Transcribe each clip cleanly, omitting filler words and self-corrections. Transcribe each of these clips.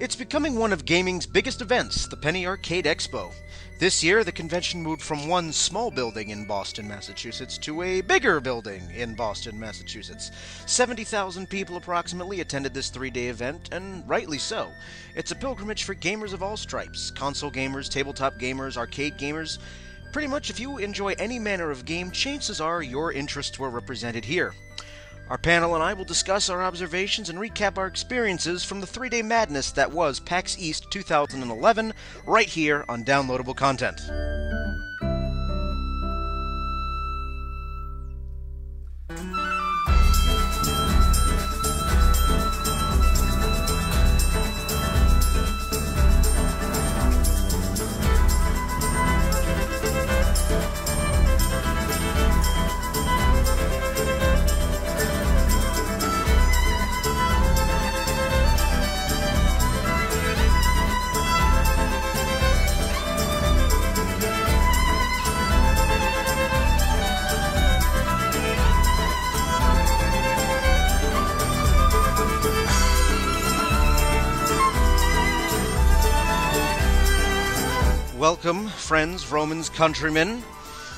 It's becoming one of gaming's biggest events, the Penny Arcade Expo. This year, the convention moved from one small building in Boston, Massachusetts, to a bigger building in Boston, Massachusetts. 70,000 people approximately attended this three-day event, and rightly so. It's a pilgrimage for gamers of all stripes, console gamers, tabletop gamers, arcade gamers. Pretty much if you enjoy any manner of game, chances are your interests were represented here. Our panel and I will discuss our observations and recap our experiences from the three-day madness that was PAX East 2011, right here on Downloadable Content. Welcome, friends, Romans, countrymen,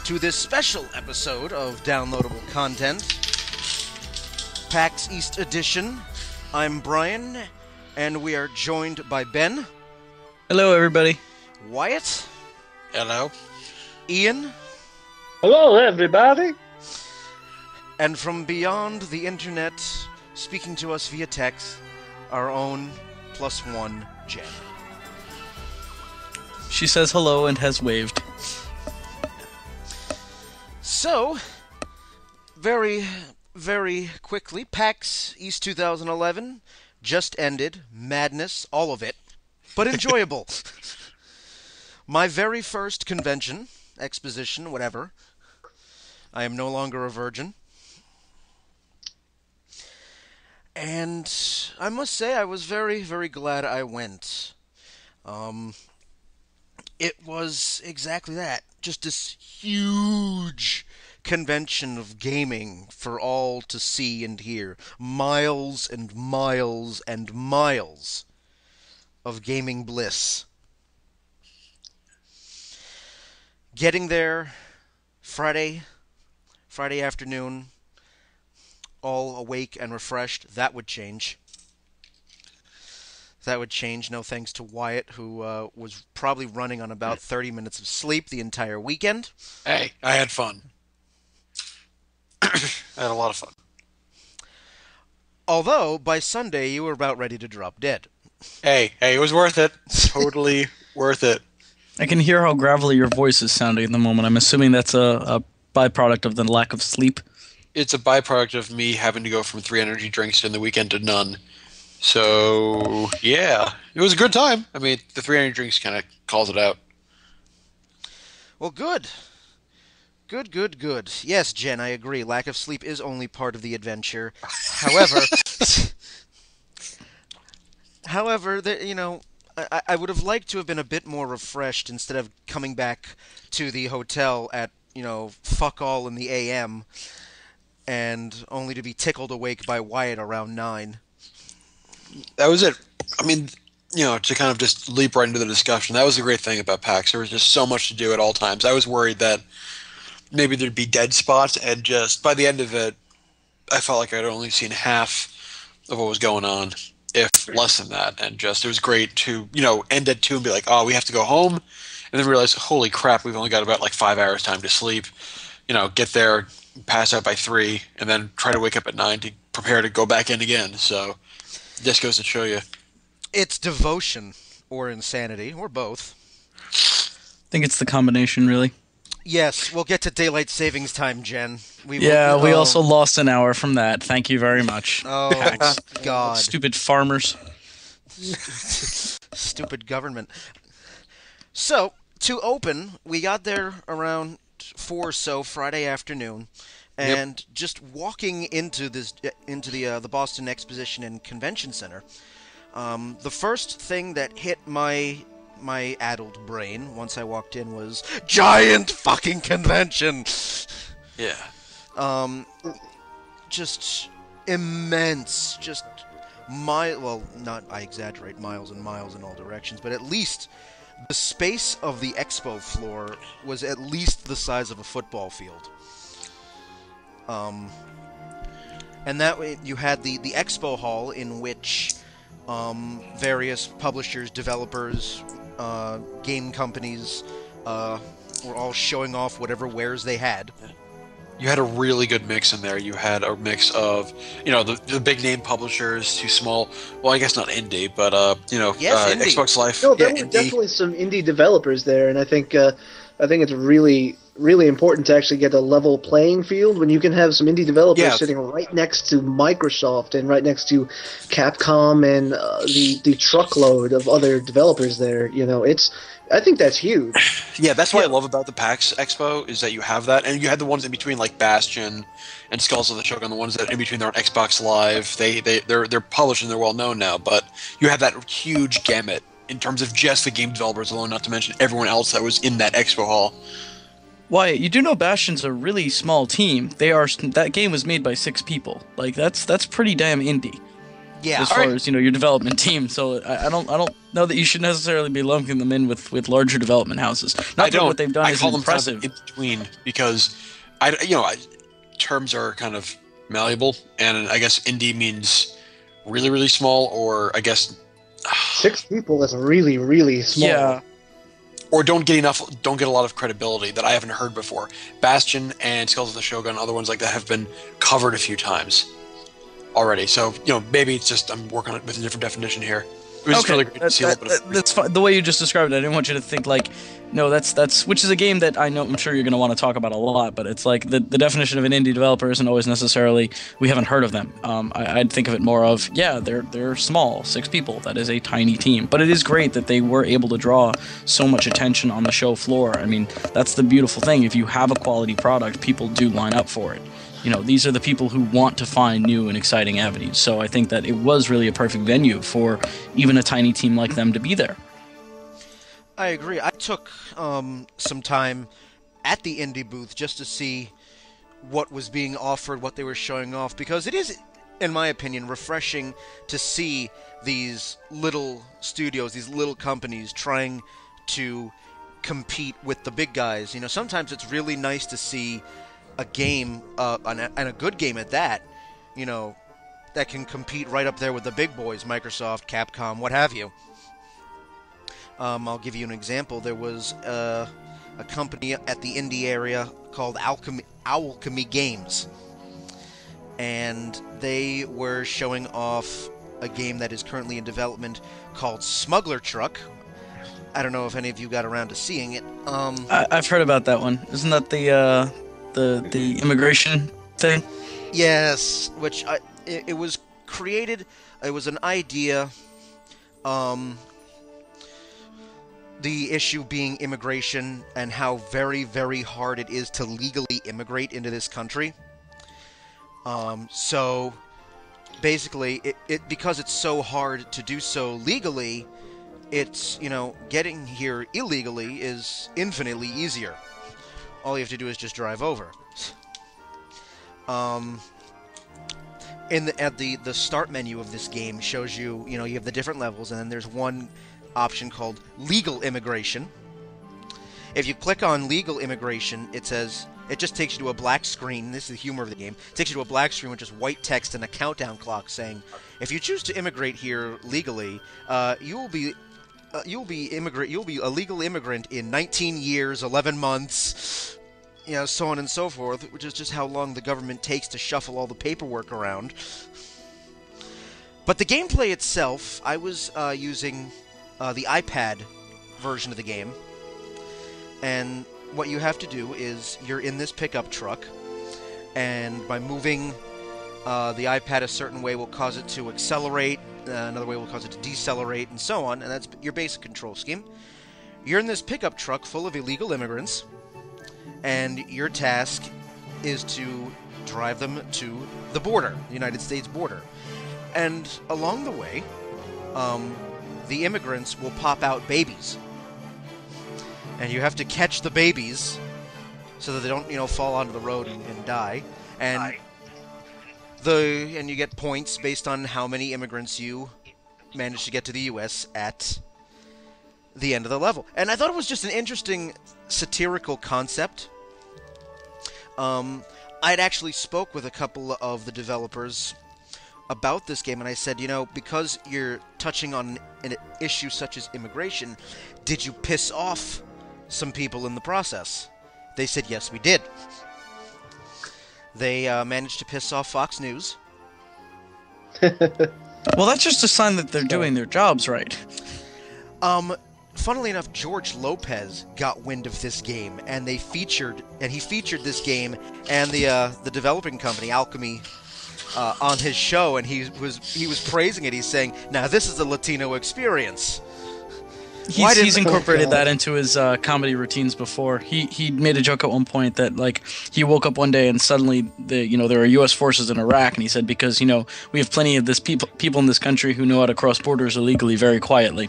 to this special episode of Downloadable Content, PAX East Edition. I'm Brian, and we are joined by Ben. Hello, everybody. Wyatt. Hello. Ian. Hello, everybody. And from beyond the internet, speaking to us via text, our own +1 Jen. She says hello and has waved. So, very, very quickly, PAX East 2011 just ended. Madness, all of it, but enjoyable. My very first convention, exposition, whatever. I am no longer a virgin. And I must say I was very, very glad I went. It was exactly that. Just this huge convention of gaming for all to see and hear. Miles and miles and miles of gaming bliss. Getting there Friday afternoon, all awake and refreshed, that would change. That would change, no thanks to Wyatt, who was probably running on about 30 minutes of sleep the entire weekend. Hey, I had fun. I had a lot of fun. Although, by Sunday, you were about ready to drop dead. Hey, it was worth it. Totally worth it. I can hear how gravelly your voice is sounding at the moment. I'm assuming that's a byproduct of the lack of sleep. It's a byproduct of me having to go from 3 energy drinks in the weekend to none. So, yeah, it was a good time. I mean, the 3 energy drinks kind of calls it out. Well, good. Good. Yes, Jen, I agree. Lack of sleep is only part of the adventure. However, I would have liked to have been a bit more refreshed instead of coming back to the hotel at, fuck all in the AM and only to be tickled awake by Wyatt around 9. That was it. I mean, to kind of just leap right into the discussion, that was the great thing about PAX. There was just so much to do at all times. I was worried that maybe there'd be dead spots, and just by the end of it, I felt like I'd only seen half of what was going on, if less than that. And just, it was great to, end at 2 and be like, oh, we have to go home, and then realize, holy crap, we've only got about 5 hours time to sleep. Get there, pass out by 3, and then try to wake up at 9 to prepare to go back in again. So just goes to show you. It's devotion or insanity, or both. I think it's the combination, really. Yes, we'll get to daylight savings time, Jen. We also lost an hour from that. Thank you very much. Oh, God. Stupid farmers. Stupid government. So, to open, we got there around 4 or so Friday afternoon. And just walking into the Boston Exposition and Convention Center, the first thing that hit my addled brain once I walked in was giant fucking convention. Yeah. Just immense, just I exaggerate, miles and miles in all directions, but at least the space of the expo floor was at least the size of a football field. And that way you had the expo hall in which various publishers, developers, game companies were all showing off whatever wares they had. You had a really good mix in there. You had a mix of, the big name publishers to small, well, I guess not indie, but, Yes, indie. Xbox Live. No, there yeah, were indie. definitely some indie developers there, and I think it's really, really important to actually get a level playing field when you can have some indie developers sitting right next to Microsoft and right next to Capcom and the truckload of other developers there. I think that's huge. Yeah, that's what I love about the PAX Expo is that you have that, and you had the ones in between like Bastion and Skulls of the Shogun, the ones that in between they're on Xbox Live. They're published and they're well known now, but you have that huge gamut in terms of just the game developers alone, not to mention everyone else that was in that expo hall. Wyatt, you do know Bastion's a really small team. That game was made by 6 people. Like that's pretty damn indie. Yeah. As far as your development team, so I don't know that you should necessarily be lumping them in with larger development houses. Not that what they've done is impressive. I call them in between because terms are kind of malleable, and I guess indie means really really small, or I guess 6 people is really really small. Yeah. Or don't get a lot of credibility that I haven't heard before. Bastion and Skulls of the Shogun, other ones like that, have been covered a few times already. So, maybe it's just I'm working on it with a different definition here. It was just really great to see a little bit of... That's fine. The way you just described it, I didn't want you to think like, no, that's which is a game that I'm sure you're going to want to talk about a lot, but it's like the definition of an indie developer isn't always necessarily we haven't heard of them. I'd think of it more of, they're small, 6 people. That is a tiny team. But it is great that they were able to draw so much attention on the show floor. I mean, that's the beautiful thing. If you have a quality product, people do line up for it. These are the people who want to find new and exciting avenues. So I think that it was really a perfect venue for even a tiny team like them to be there. I agree. I took some time at the indie booth just to see what was being offered, what they were showing off, because it is, in my opinion, refreshing to see these little studios, these little companies trying to compete with the big guys. Sometimes it's really nice to see a game, and a good game at that, that can compete right up there with the big boys, Microsoft, Capcom, what have you. I'll give you an example. There was a company at the indie area called Alchemy Games, and they were showing off a game that is currently in development called Smuggler Truck. I don't know if any of you got around to seeing it. I've heard about that one. Isn't that the immigration thing? Yes, which it was created. It was an idea. The issue being immigration and how very, very hard it is to legally immigrate into this country. So basically, it because it's so hard to do so legally, it's getting here illegally is infinitely easier. All you have to do is just drive over. At the start menu of this game shows you, you have the different levels, and then there's one option called legal immigration. If you click on legal immigration, it just takes you to a black screen. This is the humor of the game. It takes you to a black screen with just white text and a countdown clock saying, if you choose to immigrate here legally, you'll be a legal immigrant in 19 years, 11 months, so on and so forth, which is just how long the government takes to shuffle all the paperwork around. But the gameplay itself, I was using the iPad version of the game, and what you have to do is you're in this pickup truck, and by moving the iPad a certain way will cause it to accelerate, another way will cause it to decelerate, and so on, and that's your basic control scheme. You're in this pickup truck full of illegal immigrants, and your task is to drive them to the border, the United States border. And along the way, the immigrants will pop out babies. And you have to catch the babies so that they don't, fall onto the road and die. And and you get points based on how many immigrants you manage to get to the U.S. at the end of the level. And I thought it was just an interesting satirical concept. I'd actually spoke with a couple of the developers about this game, and I said, because you're touching on an issue such as immigration, did you piss off some people in the process? They said, yes, we did. They managed to piss off Fox News. Well, that's just a sign that they're doing their jobs right. Funnily enough, George Lopez got wind of this game, and he featured this game and the developing company Alchemy on his show, and he was praising it. He's saying, "Now this is a Latino experience." He's incorporated that into his comedy routines before. He made a joke at one point that he woke up one day and suddenly there are U.S. forces in Iraq, and he said because we have plenty of people in this country who know how to cross borders illegally very quietly.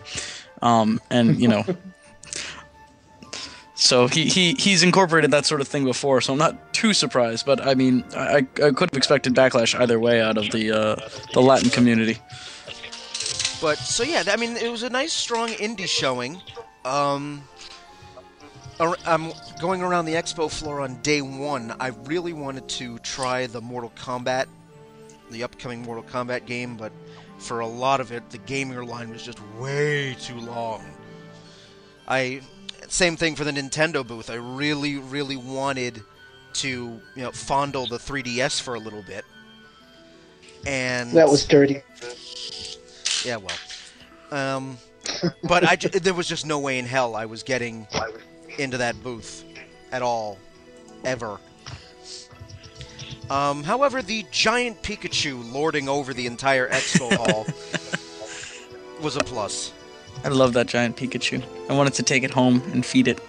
So he's incorporated that sort of thing before, so I'm not too surprised. But I mean, I could have expected backlash either way out of the Latin community. But so yeah, I mean, it was a nice, strong indie showing. I'm going around the expo floor on day one. I really wanted to try the upcoming Mortal Kombat game, but for a lot of it, the gamer line was just way too long. Same thing for the Nintendo booth. I really, really wanted to, fondle the 3DS for a little bit. And that was dirty. Yeah, well. But there was just no way in hell I was getting into that booth at all, ever. However, the giant Pikachu lording over the entire expo hall was a plus. I love that giant Pikachu. I wanted to take it home and feed it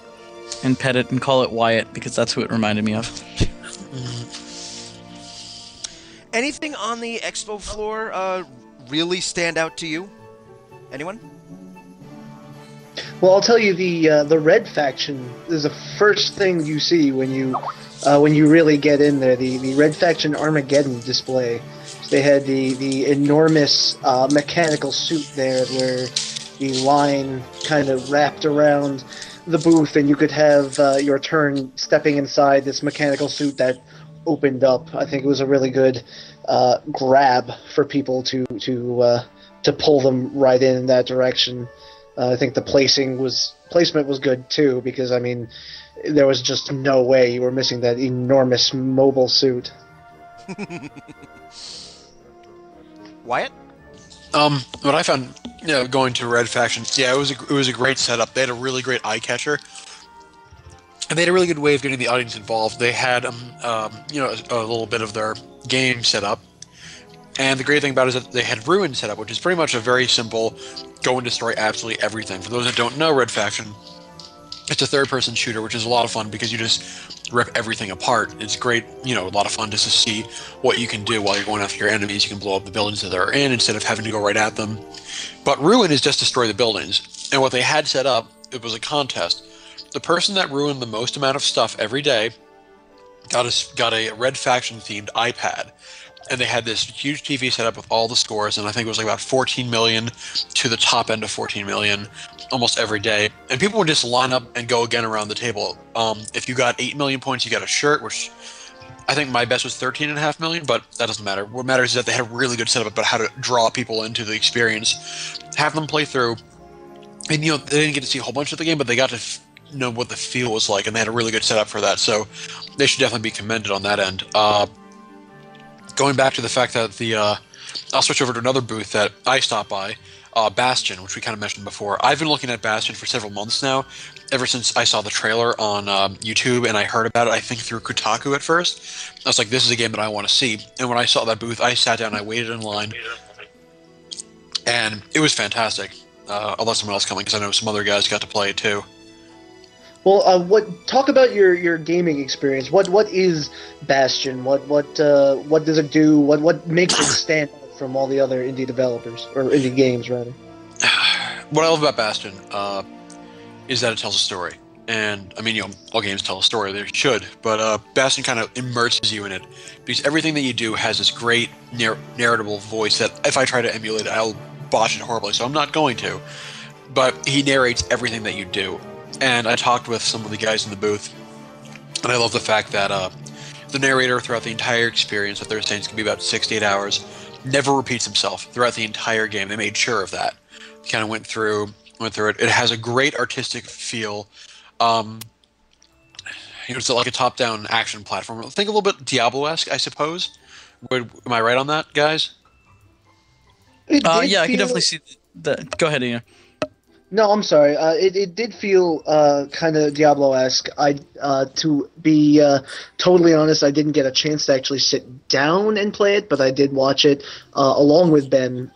and pet it and call it Wyatt because that's who it reminded me of. Anything on the expo floor really stand out to you? Anyone? Well, I'll tell you, the Red Faction is the first thing you see when you really get in there. The Red Faction Armageddon display. They had the enormous mechanical suit there where the line kind of wrapped around the booth, and you could have your turn stepping inside this mechanical suit that opened up. I think it was a really good grab for people to pull them right in that direction. I think the placement was good too, because I mean, there was just no way you were missing that enormous mobile suit. Wyatt? What I found, going to Red Faction, it was a great setup. They had a really great eye catcher, and they had a really good way of getting the audience involved. They had a little bit of their game set up, and the great thing about it is that they had Ruin set up, which is pretty much a very simple go and destroy absolutely everything. For those that don't know Red Faction, it's a third-person shooter, which is a lot of fun because you just rip everything apart. It's great, a lot of fun just to see what you can do while you're going after your enemies. You can blow up the buildings that they're in instead of having to go right at them. But Ruin is just destroy the buildings. And what they had set up, it was a contest. The person that ruined the most amount of stuff every day got a Red Faction-themed iPad. And they had this huge TV set up with all the scores, and I think it was like about 14 million to the top end of 14 million almost every day. And people would just line up and go again around the table. If you got 8 million points, you got a shirt, which I think my best was 13.5 million, but that doesn't matter. What matters is that they had a really good setup about how to draw people into the experience, have them play through. And, they didn't get to see a whole bunch of the game, but they got to know what the feel was like, and they had a really good setup for that. So they should definitely be commended on that end. Going back to the fact that I'll switch over to another booth that I stopped by, Bastion, which we kind of mentioned before. I've been looking at Bastion for several months now, ever since I saw the trailer on YouTube, and I heard about it, I think, through Kotaku at first. I was like, this is a game that I want to see. And when I saw that booth, I sat down, I waited in line, and it was fantastic. I'll let someone else come in, because I know some other guys got to play it too. Well, talk about your gaming experience. What is Bastion? What does it do? What makes it stand out from all the other indie developers, or indie games rather? What I love about Bastion is that it tells a story. And I mean, all games tell a story. They should, but Bastion kind of immerses you in it because everything that you do has this great narratable voice that if I try to emulate it, I'll botch it horribly. So I'm not going to. But he narrates everything that you do. And I talked with some of the guys in the booth, and I love the fact that the narrator throughout the entire experience, that they're saying it's going to be about 6 to 8 hours, never repeats himself throughout the entire game. They made sure of that. He kind of went through it. It has a great artistic feel. It's like a top-down action platform. Think a little bit Diablo-esque, I suppose. Am I right on that, guys? Yeah, I can definitely see that. Go ahead, Ian. No, I'm sorry. It did feel kind of Diablo-esque. To be totally honest, I didn't get a chance to actually sit down and play it, but I did watch it along with Ben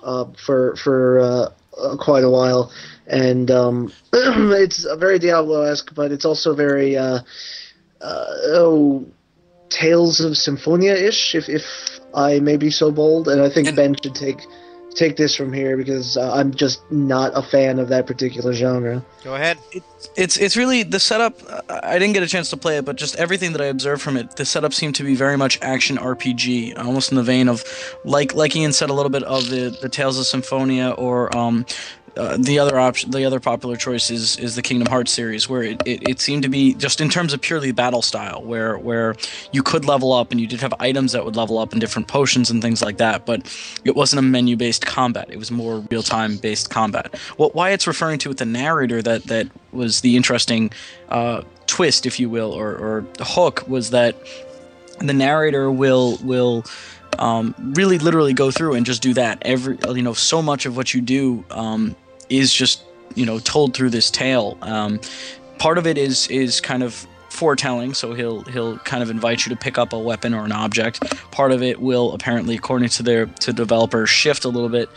for quite a while. And it's very Diablo-esque, but it's also very Tales of Symphonia-ish, if I may be so bold. And I think Ben should take this from here because I'm just not a fan of that particular genre. Go ahead. It's really the setup. I didn't get a chance to play it, but just everything that I observed from it, the setup seemed to be very much action RPG, almost in the vein of like Ian said, a little bit of the Tales of Symphonia, or the other popular choice is the Kingdom Hearts series, where it seemed to be just in terms of purely battle style, where you could level up and you did have items that would level up in different potions and things like that, but it wasn't a menu-based combat. It was more real-time based combat. What Wyatt's referring to with the narrator that was the interesting twist, if you will, or hook, was that the narrator will really literally go through and just do that. So much of what you do is just told through this tale. Part of it is kind of foretelling, so he'll kind of invite you to pick up a weapon or an object. Part of it will apparently, according to developers, shift a little bit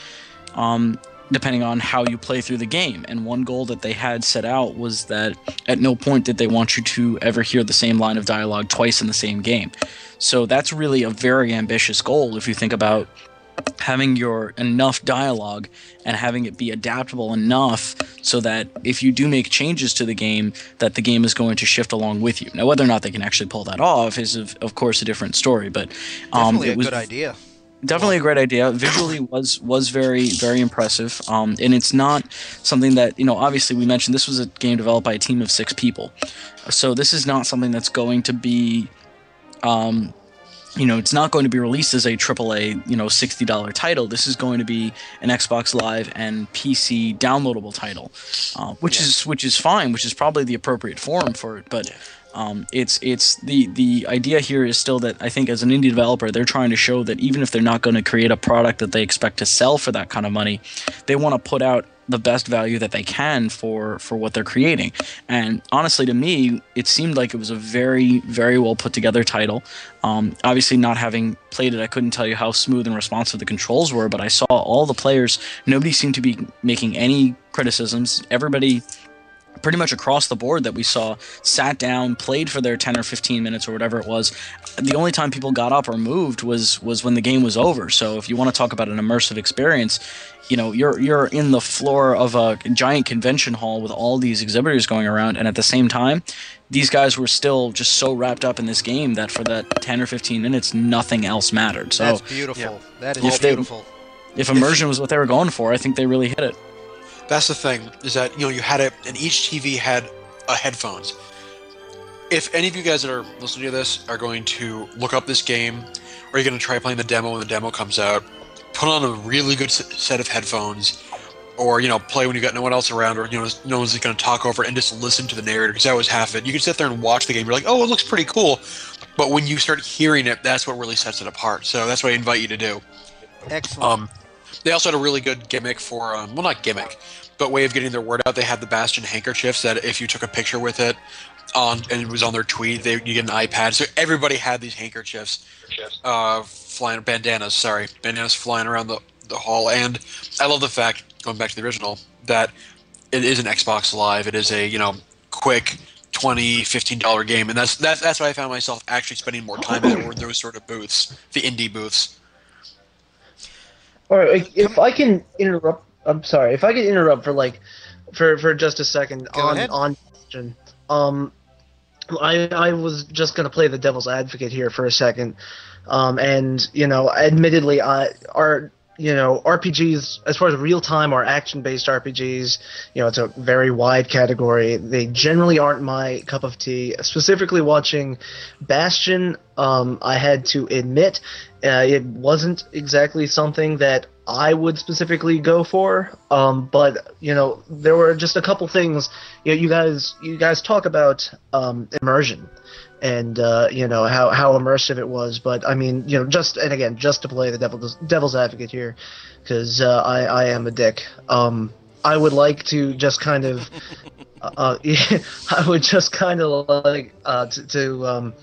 depending on how you play through the game. And one goal that they had set out was that at no point did they want you to ever hear the same line of dialogue twice in the same game. So that's really a very ambitious goal if you think about having your enough dialogue and having it be adaptable enough so that if you do make changes to the game, that the game is going to shift along with you. Now, whether or not they can actually pull that off is, of course, a different story. But definitely a good idea. Definitely a great idea. Visually was very, very impressive. And it's not something that, obviously we mentioned this was a game developed by a team of 6 people. So this is not something that's going to be, it's not going to be released as a AAA, $60 title. This is going to be an Xbox Live and PC downloadable title, which is fine, which is probably the appropriate forum for it. But it's the idea here is still that I think as an indie developer, they're trying to show that even if they're not going to create a product that they expect to sell for that kind of money, they want to put out the best value that they can for what they're creating. And honestly, to me, it seemed like it was a very, very well put together title. Obviously, not having played it, I couldn't tell you how smooth and responsive the controls were, but I saw all the players. Nobody seemed to be making any criticisms. Everybody, pretty much across the board that we saw, sat down, played for their 10 or 15 minutes or whatever it was. The only time people got up or moved was when the game was over. So if you want to talk about an immersive experience, you're in the floor of a giant convention hall with all these exhibitors going around, and at the same time, these guys were still just so wrapped up in this game that for that 10 or 15 minutes, nothing else mattered. So that's beautiful. Yeah. That is beautiful. If immersion was what they were going for, I think they really hit it. That's the thing, is that, you had it, and each TV had headphones. If any of you guys that are listening to this are going to look up this game, or you're going to try playing the demo when the demo comes out, put on a really good set of headphones, or, play when you got no one else around, or, no one's going to talk over it, and just listen to the narrator, because that was half of it. You can sit there and watch the game, you're like, oh, it looks pretty cool, but when you start hearing it, that's what really sets it apart. So that's what I invite you to do. Excellent. They also had a really good gimmick for, well, not gimmick, but way of getting their word out. They had the Bastion handkerchiefs that if you took a picture with it and it was on their tweet, you get an iPad. So everybody had these handkerchiefs, bandanas flying around the hall. And I love the fact, going back to the original, that it is an Xbox Live. It is a, quick $20, $15 game. And that's why I found myself actually spending more time at were those sort of booths, the indie booths. All right, if I can interrupt, I'm sorry. If I could interrupt for just a second Go ahead. on Bastion. I was just going to play the devil's advocate here for a second. And, admittedly, RPGs, as far as real-time or action-based RPGs, it's a very wide category. They generally aren't my cup of tea. Specifically watching Bastion, I had to admit, it wasn't exactly something that I would specifically go for. But, there were just a couple things. You guys talk about immersion. And how immersive it was, but I mean, just to play the devil's advocate here, because I am a dick. I would like to just kind of, I would just kind of like to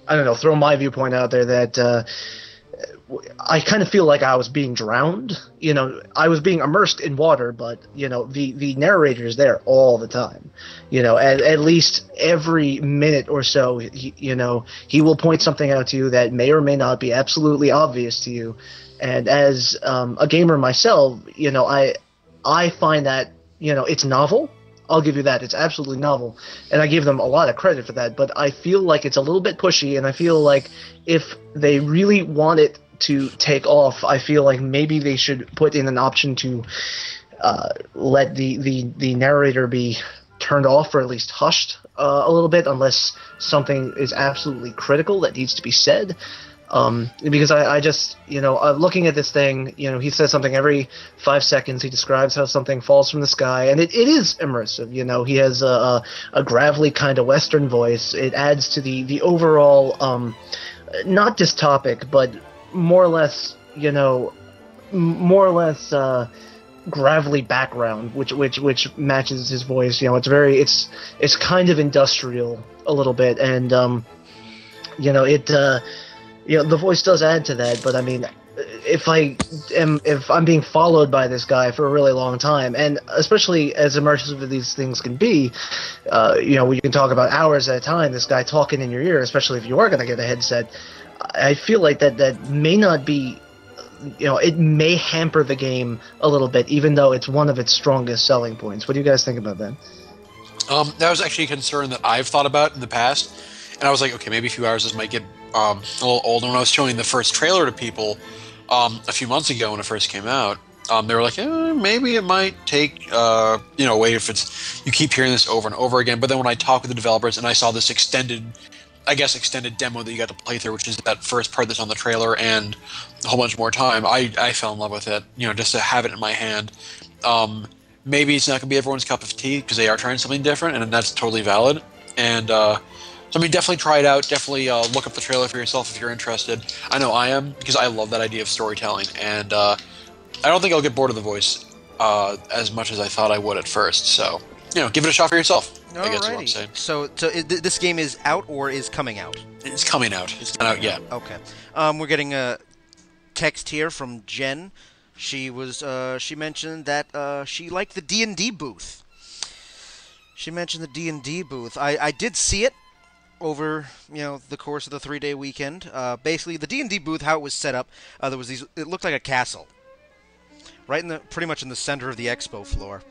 I don't know, throw my viewpoint out there that I kind of feel like I was being drowned. I was being immersed in water, but the narrator's there all the time. At least every minute or so, he will point something out to you that may or may not be absolutely obvious to you. And as a gamer myself, I find that it's novel. I'll give you that. It's absolutely novel, and I give them a lot of credit for that. But I feel like it's a little bit pushy, and I feel like if they really want it to take off, I feel like maybe they should put in an option to let the narrator be turned off or at least hushed a little bit, unless something is absolutely critical that needs to be said. Because I just, looking at this thing, he says something every 5 seconds. He describes how something falls from the sky, and it is immersive. He has a gravelly kind of Western voice. It adds to the overall, not dystopic, but more or less, gravelly background, which matches his voice. It's kind of industrial a little bit, and the voice does add to that. But I mean, if I'm being followed by this guy for a really long time, and especially as immersive as these things can be, you can talk about hours at a time, this guy talking in your ear, especially if you are going to get a headset, I feel like that may not be, it may hamper the game a little bit, even though it's one of its strongest selling points. What do you guys think about that? That was actually a concern that I've thought about in the past, and I was like, okay, maybe a few hours this might get a little old. And when I was showing the first trailer to people a few months ago when it first came out, they were like, maybe it might take, wait, if you keep hearing this over and over again. But then when I talked with the developers and I saw this extended demo that you got to play through, which is that first part that's on the trailer and a whole bunch more time, I fell in love with it, just to have it in my hand. Maybe it's not going to be everyone's cup of tea because they are trying something different, and that's totally valid. And so, I mean, definitely try it out. Definitely look up the trailer for yourself if you're interested. I know I am, because I love that idea of storytelling. And I don't think I'll get bored of the voice as much as I thought I would at first. So, give it a shot for yourself. I guess is what I'm saying. So this game is out or is coming out? It's coming out. It's not out yet. Okay. We're getting a text here from Jen. She mentioned that she liked the D&D booth. She mentioned the D&D booth. I did see it over the course of the 3-day weekend. Basically, the D&D booth, how it was set up, there was it looked like a castle, right pretty much in the center of the expo floor.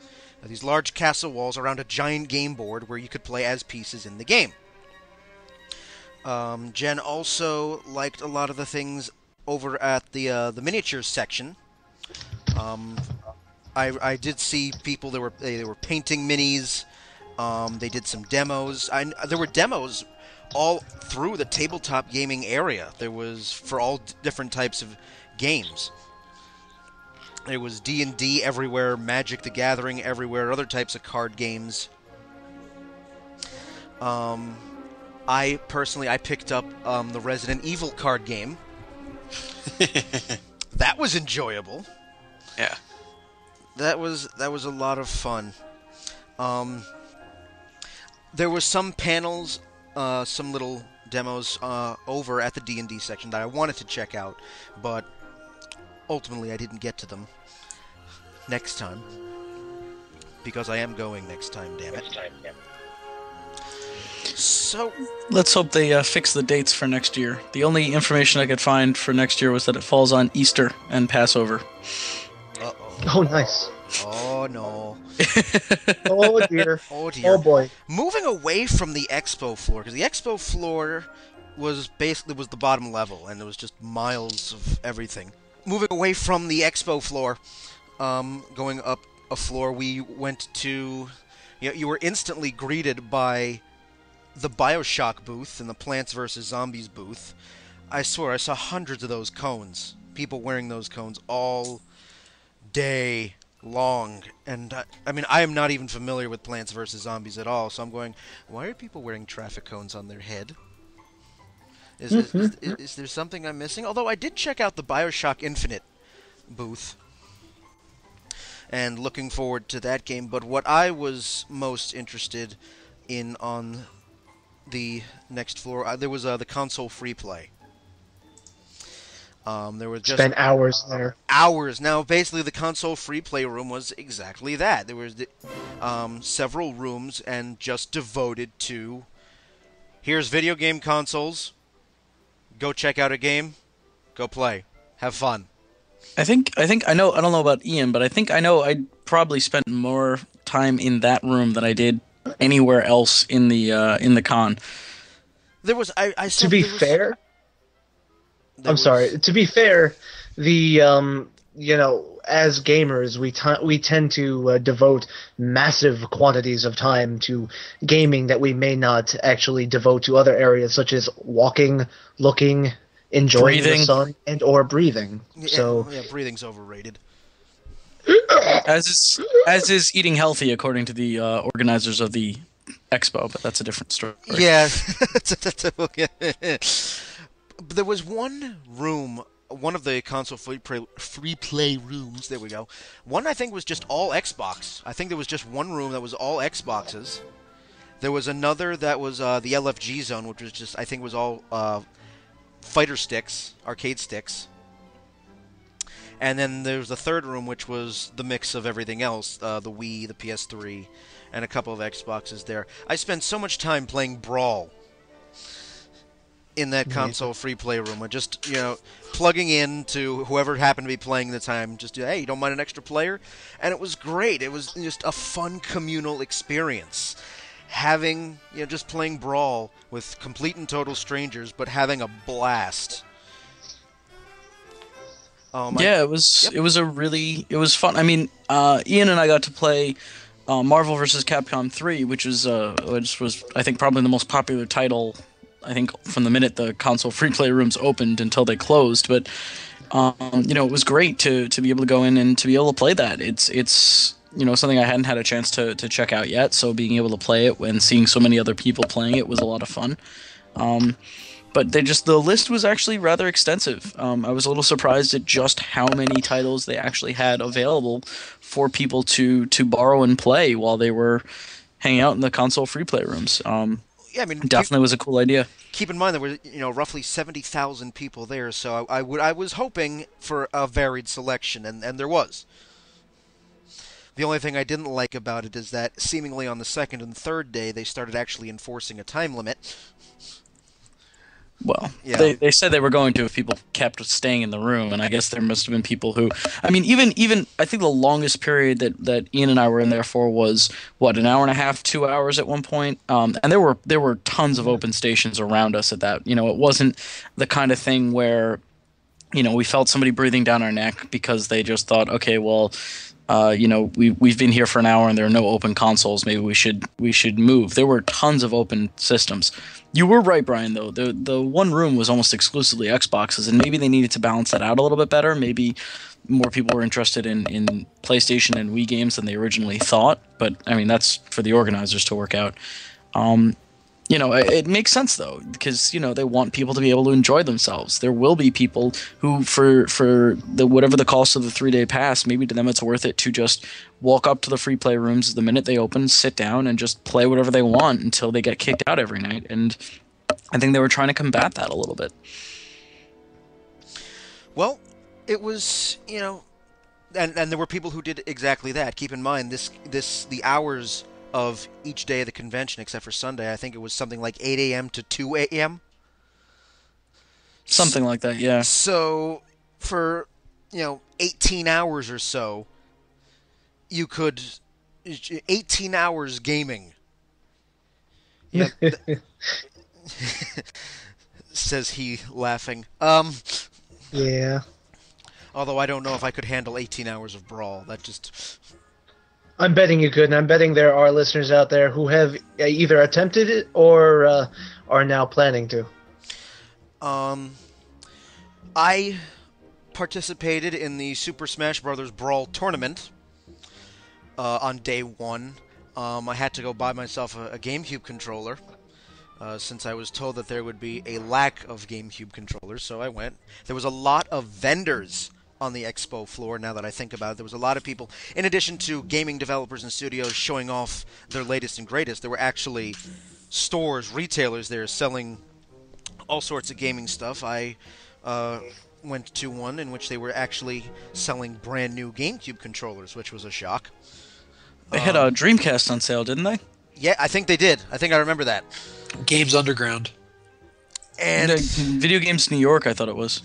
These large castle walls around a giant game board where you could play as pieces in the game. Jen also liked a lot of the things over at the miniatures section. I did see people they were painting minis. They did some demos. There were demos all through the tabletop gaming area. There was for all different types of games. There was D&D everywhere, Magic the Gathering everywhere, other types of card games. I picked up the Resident Evil card game. That was enjoyable. Yeah. That was a lot of fun. There were some panels, some little demos over at the D&D section that I wanted to check out, but ultimately I didn't get to them. Next time. Because I am going next time, damn it. So, let's hope they fix the dates for next year. The only information I could find for next year was that it falls on Easter and Passover. Oh, nice. Oh, no. Oh dear. Oh dear. Oh boy. Moving away from the expo floor, because the expo floor was basically the bottom level, and it was just miles of everything. Moving away from the expo floor, going up a floor, we went to... You were instantly greeted by the Bioshock booth and the Plants vs. Zombies booth. I swear, I saw hundreds of those cones. People wearing those cones all day long. And, I mean, I am not even familiar with Plants vs. Zombies at all, so I'm going, why are people wearing traffic cones on their head? Is there something I'm missing? Although I did check out the Bioshock Infinite booth, and looking forward to that game. But what I was most interested in on the next floor, there was the console free play. There was just spent hours there. Hours. Now, basically, the console free play room was exactly that. There was several rooms, and just devoted to, here's video game consoles. Go check out a game. Go play. Have fun. I think I know. I don't know about Ian, but I know I probably spent more time in that room than I did anywhere else in the con. There was I To be fair, I'm sorry. To be fair, the as gamers, we tend to devote massive quantities of time to gaming that we may not actually devote to other areas, such as walking, looking, enjoying breathing. The sun, and or breathing. So yeah, breathing's overrated. As is eating healthy, according to the organizers of the expo, but that's a different story. Yeah. There was one room, one of the console free play rooms, there we go. One I think was just all Xbox. I think there was just one room that was all Xboxes. There was another that was the LFG zone, which was just, I think was all fighter sticks, arcade sticks. And then there was the third room, which was the mix of everything else, the Wii, the PS3, and a couple of Xboxes there. I spent so much time playing Brawl in that console free play room. I just, plugging in to whoever happened to be playing at the time, just, hey, you don't mind an extra player? And it was great. It was just a fun communal experience. Having, just playing Brawl with complete and total strangers, but having a blast. Yeah, it was. Yep. It was fun. I mean, Ian and I got to play Marvel vs. Capcom 3, which was I think probably the most popular title. I think from the minute the console free play rooms opened until they closed. But it was great to be able to go in and to be able to play that. It's something I hadn't had a chance to check out yet. So being able to play it and seeing so many other people playing it was a lot of fun. But the list was actually rather extensive. I was a little surprised at just how many titles they actually had available for people to borrow and play while they were hanging out in the console free play rooms. Yeah, I mean, definitely was a cool idea. Keep in mind there were roughly 70,000 people there, so I was hoping for a varied selection, and there was. The only thing I didn't like about it is that seemingly on the second and third day they started actually enforcing a time limit. Well, yeah. They said they were going to if people kept staying in the room, and I guess there must have been people who... I mean, even I think the longest period that Ian and I were in there for was, an hour and a half, 2 hours at one point? And there were tons of open stations around us at that. It wasn't the kind of thing where, we felt somebody breathing down our neck because they just thought, okay, well... we've been here for an hour and there are no open consoles. Maybe we should move. There were tons of open systems. You were right, Brian. Though the one room was almost exclusively Xboxes, and maybe they needed to balance that out a little bit better. Maybe more people were interested in PlayStation and Wii games than they originally thought. But I mean, that's for the organizers to work out. It makes sense though, because they want people to be able to enjoy themselves. There will be people who, for the whatever the cost of the 3-day pass, maybe to them it's worth it to just walk up to the free play rooms the minute they open, sit down, and just play whatever they want until they get kicked out every night. And I think they were trying to combat that a little bit. Well, it was and there were people who did exactly that. Keep in mind the hours of each day of the convention, except for Sunday, I think it was something like 8 a.m. to 2 a.m. Something like that, yeah. So, for, 18 hours or so, you could 18 hours gaming. Yep. Says he, laughing. Yeah. Although I don't know if I could handle 18 hours of Brawl. That just... I'm betting you could, and I'm betting there are listeners out there who have either attempted it or are now planning to. I participated in the Super Smash Bros. Brawl tournament on day one. I had to go buy myself a GameCube controller since I was told that there would be a lack of GameCube controllers, so I went. There was a lot of vendors on the expo floor, now that I think about it. There was a lot of people. In addition to gaming developers and studios showing off their latest and greatest, there were actually stores, retailers there selling all sorts of gaming stuff. I went to one in which they were actually selling brand new GameCube controllers, which was a shock. They had a Dreamcast on sale, didn't they? Yeah, I think they did. I think I remember that. Games Underground. And Video Games New York, I thought it was.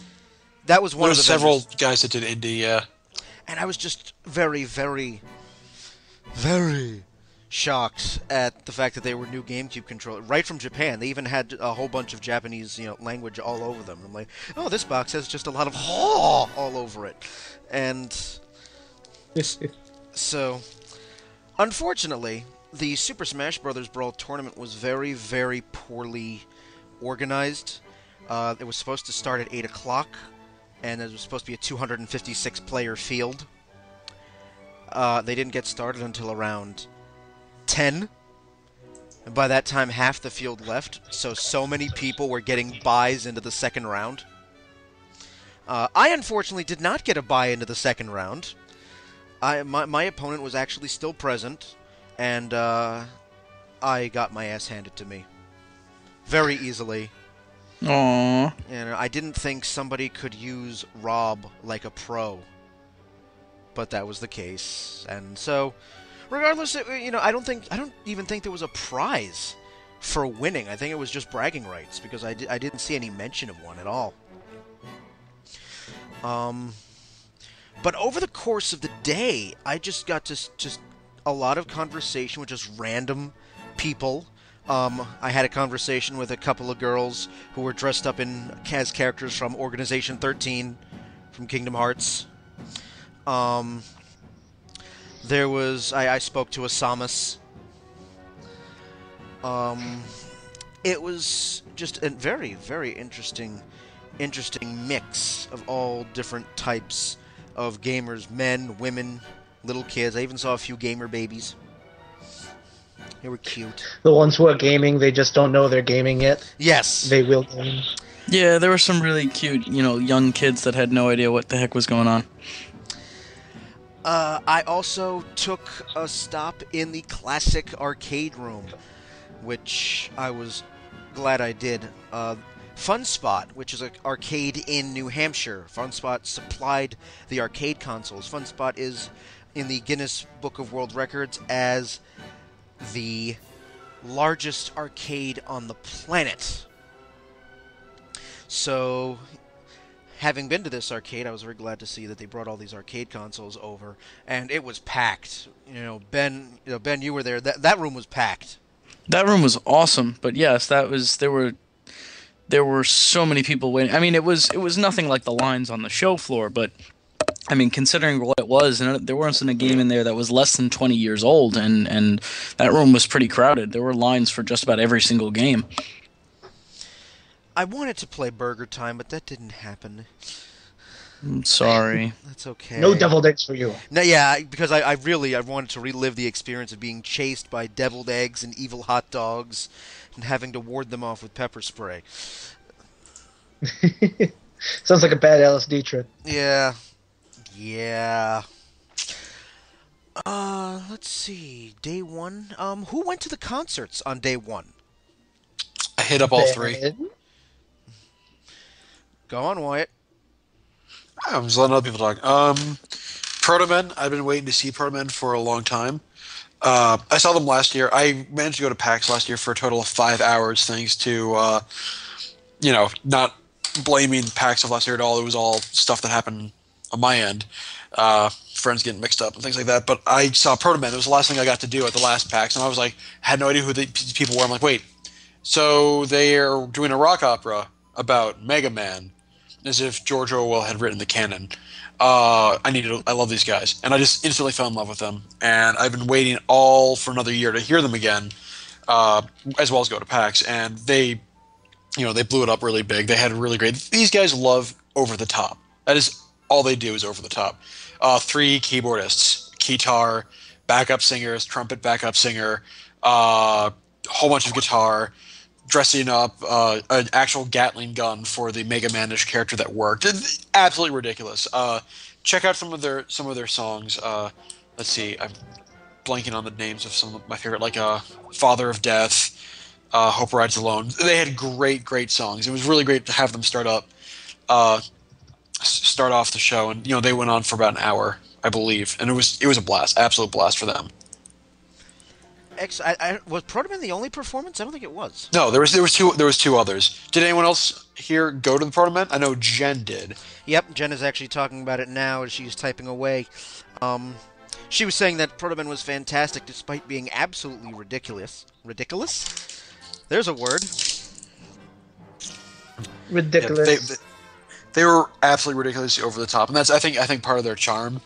That was one of the several vendors. guys that did indie, yeah. And I was just very, very, very shocked at the fact that they were new GameCube controllers right from Japan. They even had a whole bunch of Japanese, language all over them. I'm like, oh, this box has just a lot of all over it. And so, unfortunately, the Super Smash Bros. Brawl tournament was very, very poorly organized. It was supposed to start at 8 o'clock, and it was supposed to be a 256-player field. They didn't get started until around 10. And by that time, half the field left, so many people were getting buys into the second round. I unfortunately did not get a buy into the second round. My opponent was actually still present, and I got my ass handed to me. Very easily. Aww. And I didn't think somebody could use Rob like a pro. But that was the case. And so, regardless, I don't even think there was a prize for winning. I think it was just bragging rights, because I didn't see any mention of one at all. But over the course of the day, I just got to just a lot of conversation with just random people. I had a conversation with a couple of girls who were dressed up as characters from Organization 13 from Kingdom Hearts. I spoke to a Samus. It was just a very, very interesting mix of all different types of gamers, men, women, little kids. I even saw a few gamer babies. They were cute. The ones who are gaming, they just don't know they're gaming yet. Yes. They will game. Yeah, there were some really cute, young kids that had no idea what the heck was going on. I also took a stop in the classic arcade room, which I was glad I did. Fun Spot, which is an arcade in New Hampshire. Fun Spot supplied the arcade consoles. Fun Spot is in the Guinness Book of World Records as the largest arcade on the planet. So, having been to this arcade, I was very glad to see that they brought all these arcade consoles over, and it was packed. Ben, you were there. That room was packed. That room was awesome, but yes, there were so many people waiting. I mean, it was nothing like the lines on the show floor, but I mean, considering what it was, and there wasn't a game in there that was less than 20 years old, and that room was pretty crowded. There were lines for just about every single game. I wanted to play Burger Time, but that didn't happen. I'm sorry. That's okay. No deviled eggs for you. No, yeah, because I wanted to relive the experience of being chased by deviled eggs and evil hot dogs and having to ward them off with pepper spray. Sounds like a bad LSD trip. Yeah. Let's see. Day one. Who went to the concerts on day one? I hit up all three. Go on, Wyatt. I'm just letting other people talk. Proto Men. I've been waiting to see Proto Men for a long time. I saw them last year. I managed to go to PAX last year for a total of 5 hours, thanks to, not blaming PAX of last year at all. It was all stuff that happened on my end. Friends getting mixed up and things like that. But I saw Proto Man. It was the last thing I got to do at the last PAX, and I was like, had no idea who the people were. I'm like, wait, so they're doing a rock opera about Mega Man, as if George Orwell had written the canon. I love these guys, and I just instantly fell in love with them. And I've been waiting for another year to hear them again, as well as go to PAX. And they blew it up really big. They had really great. These guys love over the top. That is all they do is over the top. 3 keyboardists, guitar, backup singers, trumpet backup singer, whole bunch of guitar, dressing up an actual Gatling gun for the Mega Man-ish character that worked. Absolutely ridiculous. Check out some of their songs. Let's see, I'm blanking on the names of some of my favorite, like Father of Death, Hope Rides Alone. They had great songs. It was really great to have them start off the show, and they went on for about an hour, I believe, and it was a blast, absolute blast for them. Was Proto Man the only performance? I don't think it was. No, there was two others. Did anyone else here go to the Proto Man? I know Jen did. Yep, Jen is actually talking about it now as she's typing away. She was saying that Proto Man was fantastic despite being absolutely ridiculous. Ridiculous? There's a word. Ridiculous. Yeah, they were absolutely ridiculously over the top, and that's I think part of their charm.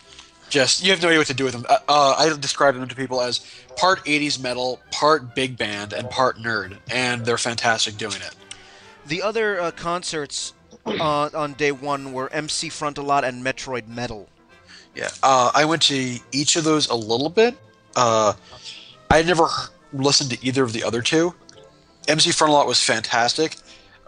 Just you have no idea what to do with them. I described them to people as part 80s metal, part big band, and part nerd, and they're fantastic doing it. The other concerts on day one were MC Front-A-Lot and Metroid Metal. Yeah, I went to each of those a little bit. I had never listened to either of the other two. MC Front-A-Lot was fantastic.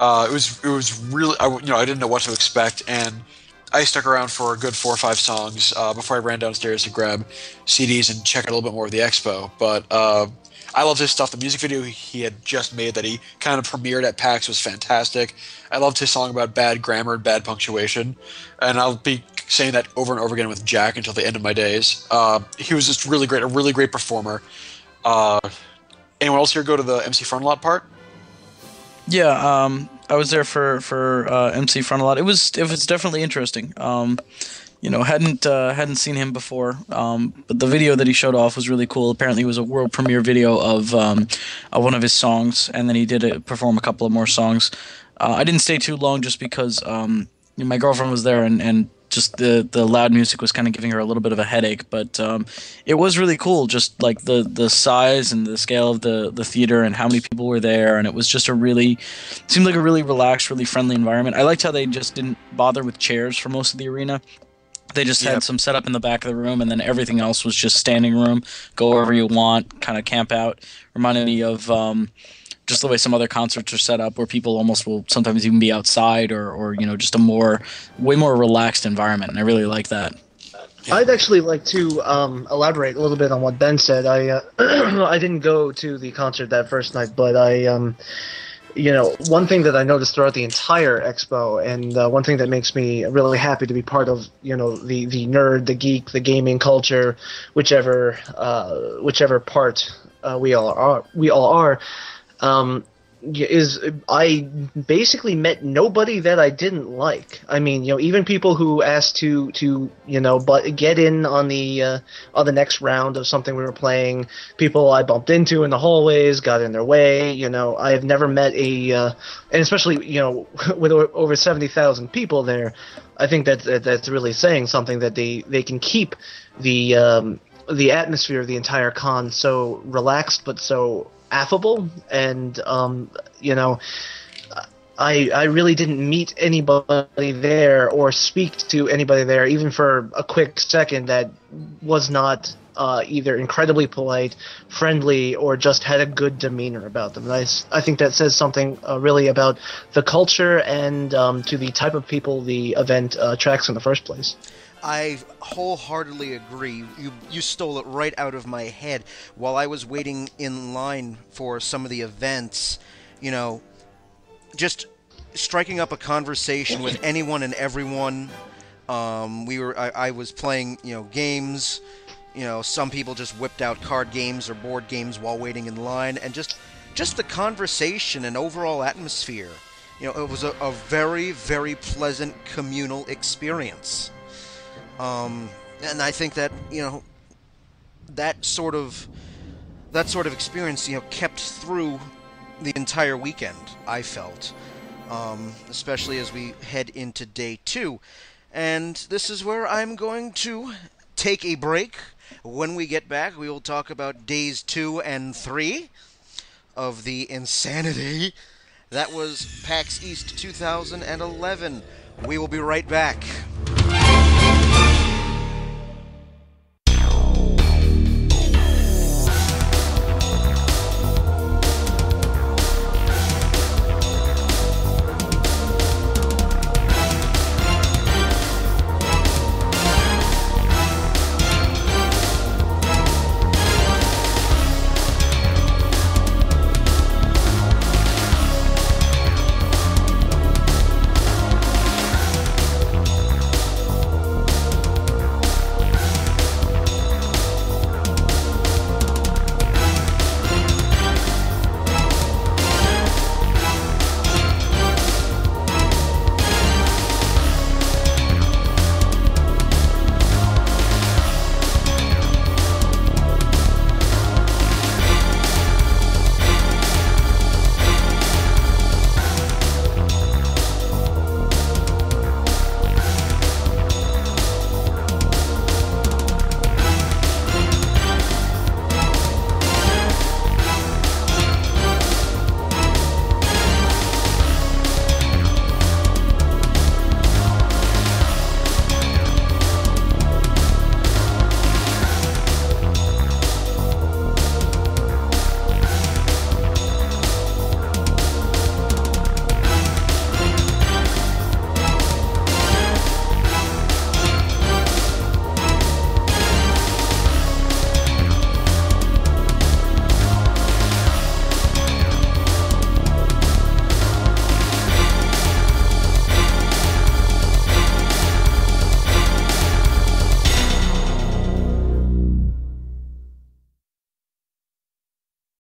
It was really I didn't know what to expect, and I stuck around for a good 4 or 5 songs before I ran downstairs to grab CDs and check out a little bit more of the expo. But I loved his stuff. The music video he had just made that he kind of premiered at PAX was fantastic. I loved his song about bad grammar and bad punctuation, and I'll be saying that over and over again with Jack until the end of my days. He was just really great, a really great performer. Anyone else here go to the MC Front-A-Lot part? Yeah, I was there for MC Front-A-Lot. It was definitely interesting. Hadn't seen him before, but the video that he showed off was really cool. Apparently, it was a world premiere video of one of his songs, and then he did perform a couple of more songs. I didn't stay too long just because my girlfriend was there, and just the loud music was kind of giving her a little bit of a headache. But it was really cool, just like the size and the scale of the theater and how many people were there, and it was just seemed like a really relaxed, really friendly environment. I liked how they just didn't bother with chairs for most of the arena. They just had some set up in the back of the room, and then everything else was just standing room. Go wherever you want, kind of camp out. Reminded me of just the way some other concerts are set up, where people almost will sometimes even be outside, or just a way more relaxed environment, and I really like that. I'd actually like to elaborate a little bit on what Ben said. I I didn't go to the concert that first night, but one thing that I noticed throughout the entire expo, and one thing that makes me really happy to be part of, the nerd, the geek, the gaming culture, whichever part we all are, is I basically met nobody that I didn't like. I mean, even people who asked to but get in on the next round of something we were playing, people I bumped into in the hallways, got in their way. I have never met and especially with over 70,000 people there, I think that's really saying something, that they can keep the atmosphere of the entire con so relaxed but so affable. And I really didn't meet anybody there or speak to anybody there, even for a quick second, that was not either incredibly polite, friendly, or just had a good demeanor about them. And I think that says something really about the culture and to the type of people the event attracts in the first place. I wholeheartedly agree. You stole it right out of my head. While I was waiting in line for some of the events, just striking up a conversation with anyone and everyone. I was playing, games. Some people just whipped out card games or board games while waiting in line, and just the conversation and overall atmosphere. It was a very, very pleasant communal experience. And I think that, that sort of experience, kept through the entire weekend, I felt. Especially as we head into day 2. And this is where I'm going to take a break. When we get back, we will talk about days 2 and 3 of the insanity. That was PAX East 2011. We will be right back.